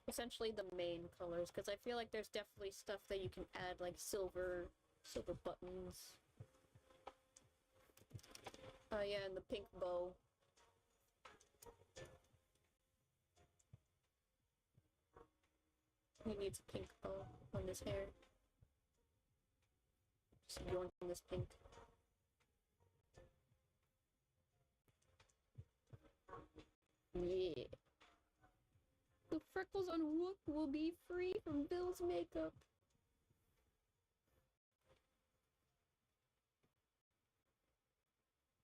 Essentially the main colors, because I feel like there's definitely stuff that you can add, like silver buttons. Oh yeah, and the pink bow. He needs a pink bow on his hair. Just yoinking this pink. Yeah. The freckles on Rook will be free from Bill's makeup.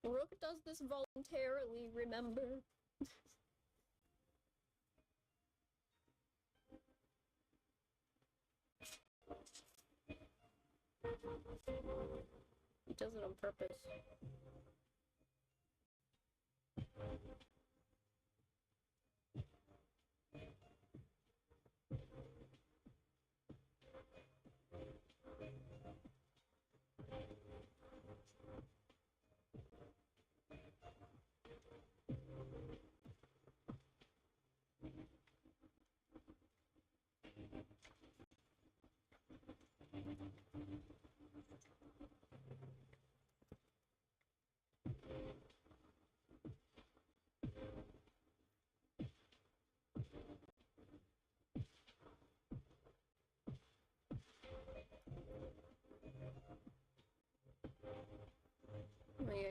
Rook does this voluntarily, remember? He does it on purpose.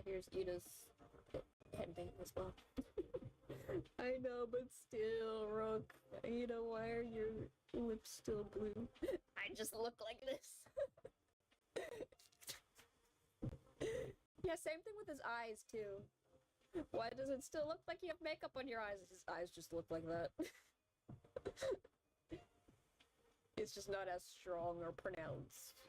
here's Ida's headbang as well. I know, but still, Rook. Ida, why are your lips still blue? I just look like this. Yeah, same thing with his eyes, too. Why does it still look like you have makeup on your eyes? His eyes just look like that. It's just not as strong or pronounced.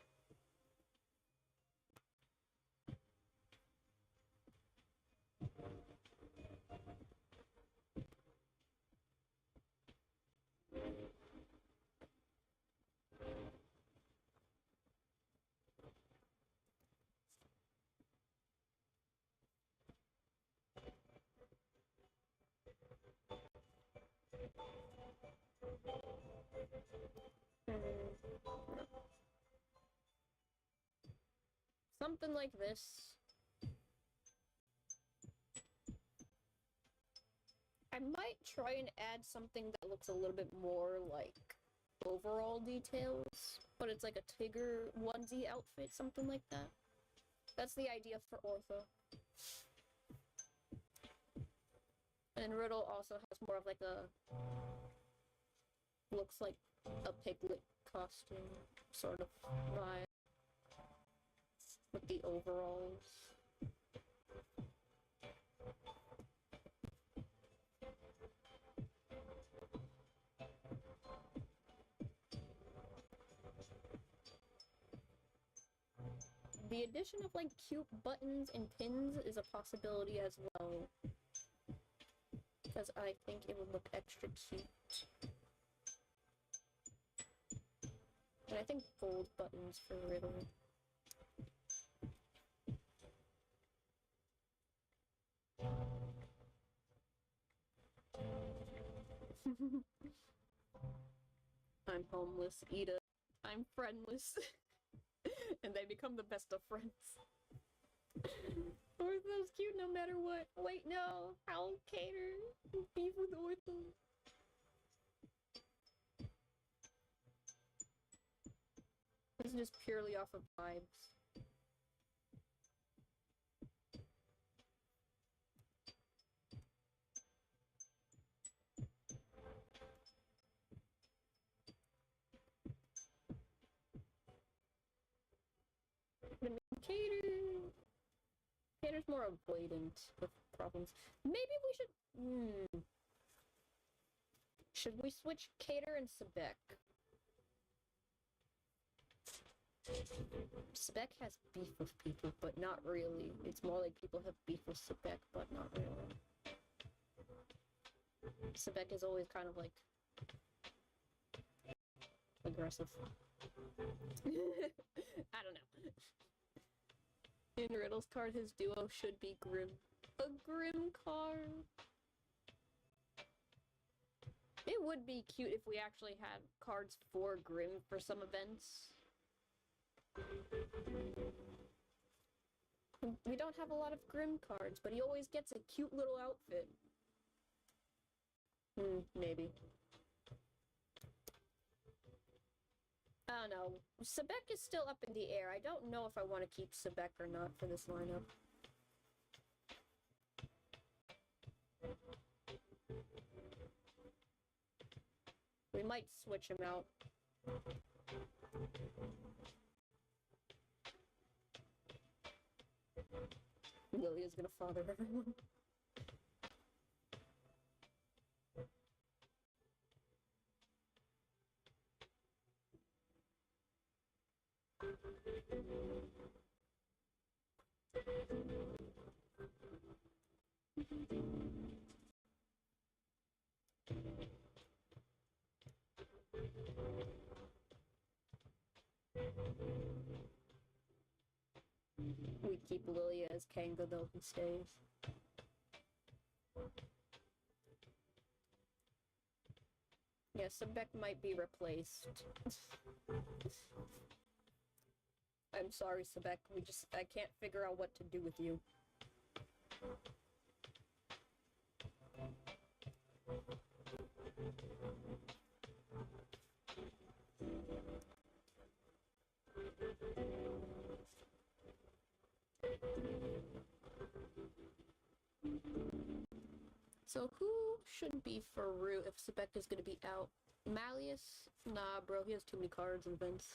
Something like this. I might try and add something that looks a little bit more like overall details, but it's like a Tigger onesie outfit, something like that. That's the idea for Ortho. And Riddle also has more of like a, looks like a piglet costume sort of vibe with the overalls. The addition of like cute buttons and pins is a possibility as well, because I think it would look extra cute. And I think gold buttons for Riddle. I'm homeless, Ida. I'm friendless. And they become the best of friends. Ortho's cute no matter what. Wait, no. I'll cater. Beef with Ortho. This is just purely off of vibes. Cater's more avoidant with problems. Maybe we should... Should we switch Cater and Sebek? Sebek has beef with people, but not really. It's more like people have beef with Sebek, but not really. Sebek is always kind of like... aggressive. I don't know. In Riddle's card, his duo should be Grim. A Grim card! It would be cute if we actually had cards for Grim for some events. We don't have a lot of Grim cards, but he always gets a cute little outfit. Maybe. I don't know. Sebek is still up in the air. I don't know if I want to keep Sebek or not for this lineup. We might switch him out. Lilia's gonna father everyone. We keep Lilia as Kanga though, he stays. Yeah, Sebek might be replaced. I'm sorry, Sebek. I can't figure out what to do with you. So who should be for Root if Sebek is gonna be out? Malleus? Nah, bro, he has too many cards and events.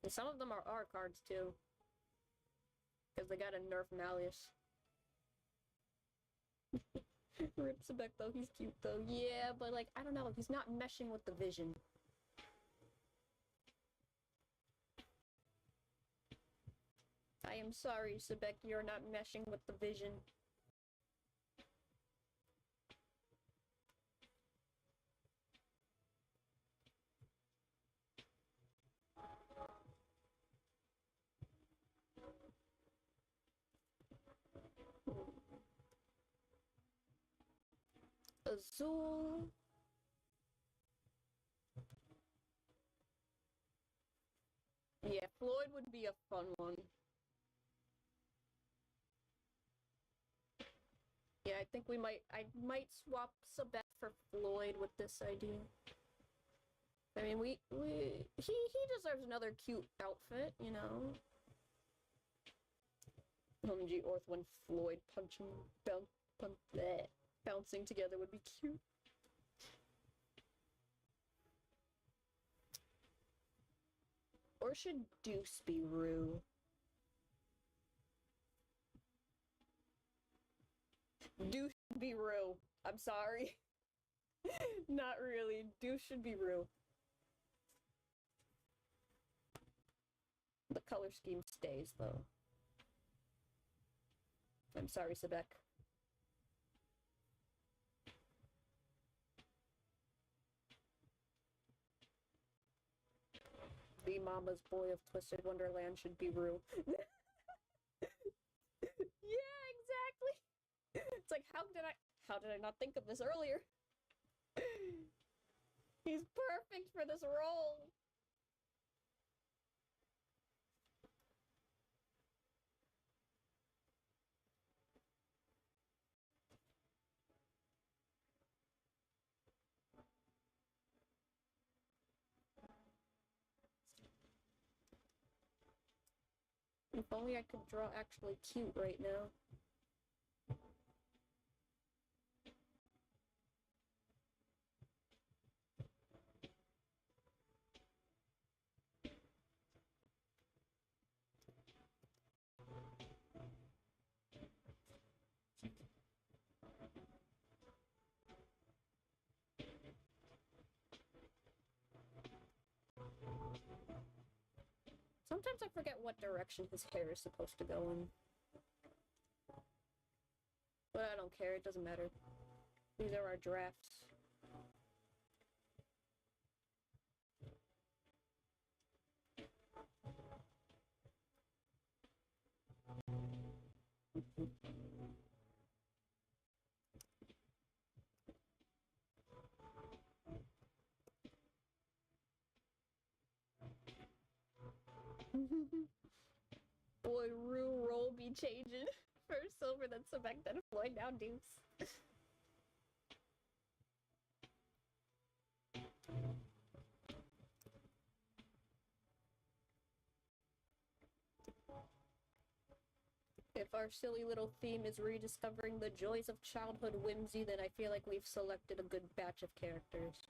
And some of them are our cards too. Because they gotta nerf Malleus. Rip Sebek though, he's cute though. Yeah, but like, I don't know, he's not meshing with the vision. I am sorry, Sebek, you're not meshing with the vision. Azul. Yeah, Floyd would be a fun one. Yeah, I think I might swap Sebek for Floyd with this idea. I mean, he deserves another cute outfit, you know? OMG, Orth when Floyd bouncing together would be cute. Or should Deuce be Rue? Deuce should be Rue. I'm sorry. Not really. Deuce should be Rue. The color scheme stays, though. I'm sorry, Sebek. The Mama's Boy of Twisted Wonderland should be Rue. Yeah, exactly. It's like, how did I not think of this earlier? He's perfect for this role. If only I could draw actually cute right now. Sometimes I forget what direction his hair is supposed to go in. But I don't care, it doesn't matter. These are our drafts. Boy, Rue roll be changing. First Silver, then Sebek, then Floyd, now Deuce. If our silly little theme is rediscovering the joys of childhood whimsy, then I feel like we've selected a good batch of characters.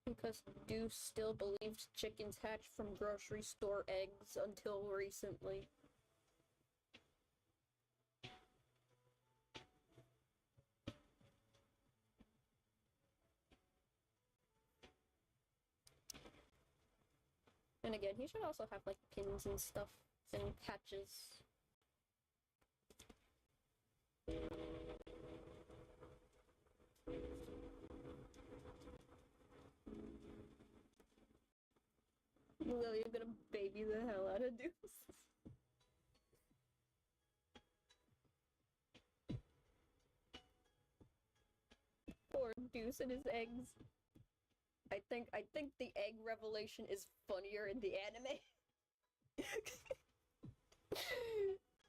Because Deuce still believed chickens hatch from grocery store eggs until recently. And again, he should also have like pins and stuff and patches. Lily, I'm gonna baby the hell out of Deuce. Deuce and his eggs. I think the egg revelation is funnier in the anime.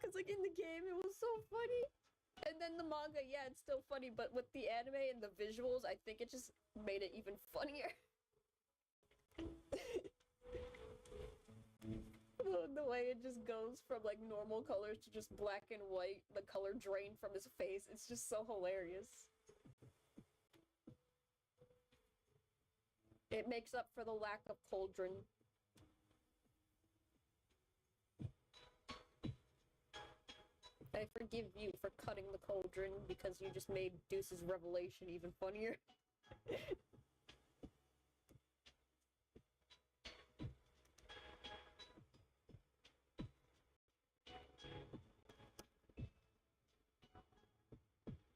Cause like in the game it was so funny. And then the manga, yeah, it's still funny, but with the anime and the visuals, I think it just made it even funnier. The way it just goes from like normal colors to just black and white, the color drain from his face, it's just so hilarious. It makes up for the lack of cauldron. I forgive you for cutting the cauldron because you just made Deuce's revelation even funnier.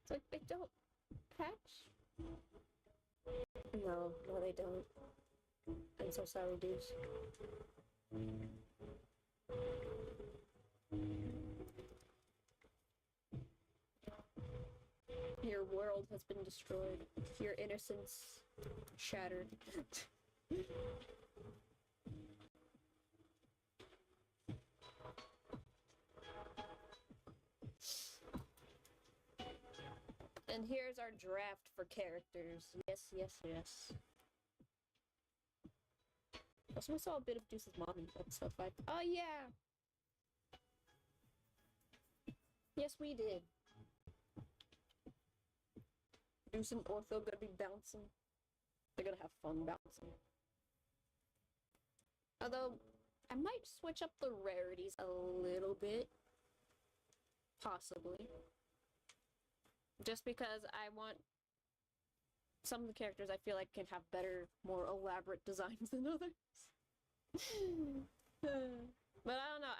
It's like they don't patch? No, they don't. I'm so sorry, Deuce. Your world has been destroyed. Your innocence shattered. And here's our draft for characters. Yes, yes, yes. Also, we saw a bit of Deuce's mom in episode 5. Oh, yeah! Yes, we did. Deuce and Ortho gonna be bouncing. They're gonna have fun bouncing. Although, I might switch up the rarities a little bit. Possibly. Just because I want some of the characters I feel like can have better, more elaborate designs than others. But I don't know,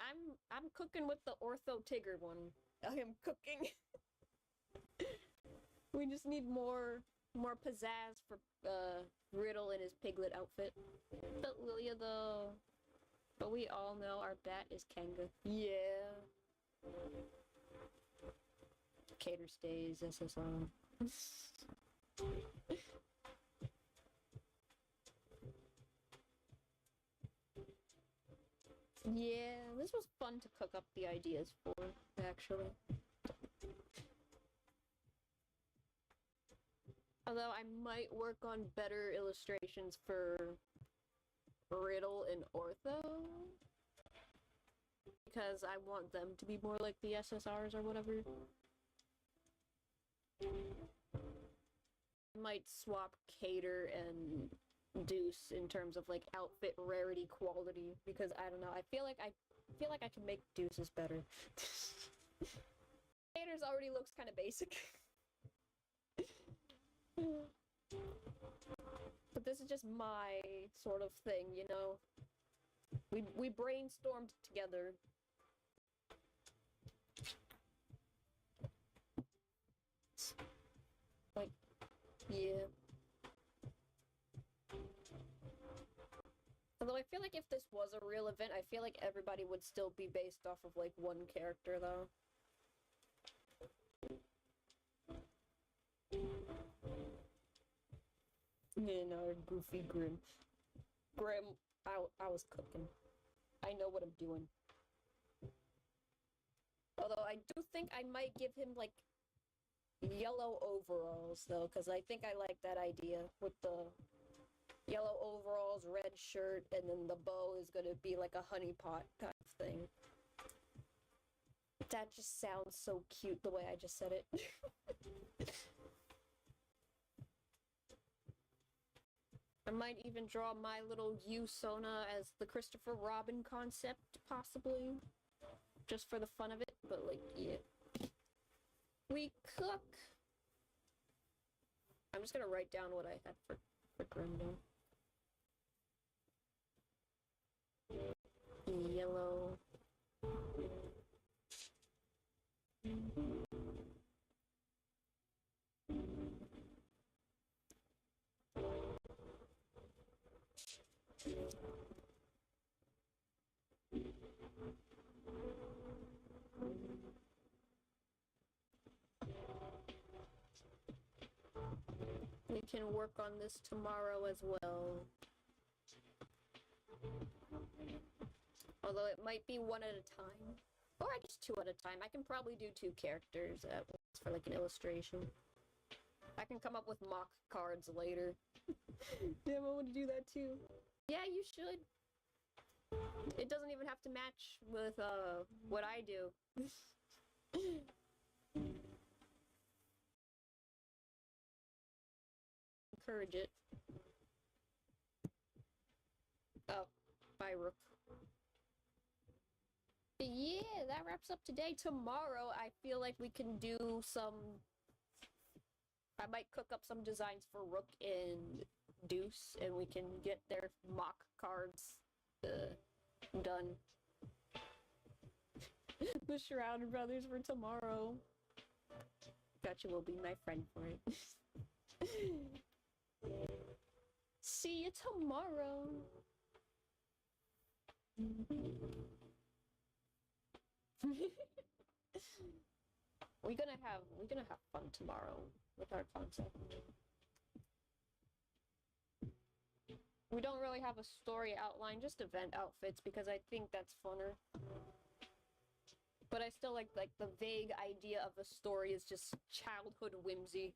I'm cooking with the Ortho Tigger one. I am cooking. We just need more pizzazz for Riddle in his piglet outfit. But Lilia though. But we all know our bat is Kanga. Yeah. Cater stays, SSR. Yeah, this was fun to cook up the ideas for, actually. Although I might work on better illustrations for Riddle and Ortho. Because I want them to be more like the SSRs or whatever. I might swap Cater and Deuce in terms of like outfit rarity quality because I don't know. I feel like I can make Deuce's better. Cater's already looks kind of basic. But this is just my sort of thing, you know. We brainstormed together. Like, yeah. Although I feel like if this was a real event, I feel like everybody would still be based off of like one character though. You know, Goofy Grim. Grim, I was cooking. I know what I'm doing. Although I do think I might give him like yellow overalls though, because I think I like that idea with the yellow overalls, red shirt, and then the bow is gonna be like a honeypot kind of thing. That just sounds so cute the way I just said it. I might even draw my little Sona as the Christopher Robin concept, possibly. Just for the fun of it, but like, yeah. We cook! I'm just gonna write down what I had for Grimdo. Yellow. We can work on this tomorrow as well. Although it might be one at a time. Or I guess two at a time. I can probably do 2 characters at once for like an illustration. I can come up with mock cards later. Damn, I want to do that too. Yeah, you should. It doesn't even have to match with what I do. Encourage it. Oh, bye, Rook. But yeah, that wraps up today. Tomorrow, I feel like we can do some... I might cook up some designs for Rook and Deuce, and we can get their mock cards done. The Shroud Brothers for tomorrow. Gotcha will be my friend for it. See you tomorrow. We're gonna have fun tomorrow with our concept. We don't really have a story outline, just event outfits, because I think that's funner. But I still like the vague idea of a story is just childhood whimsy.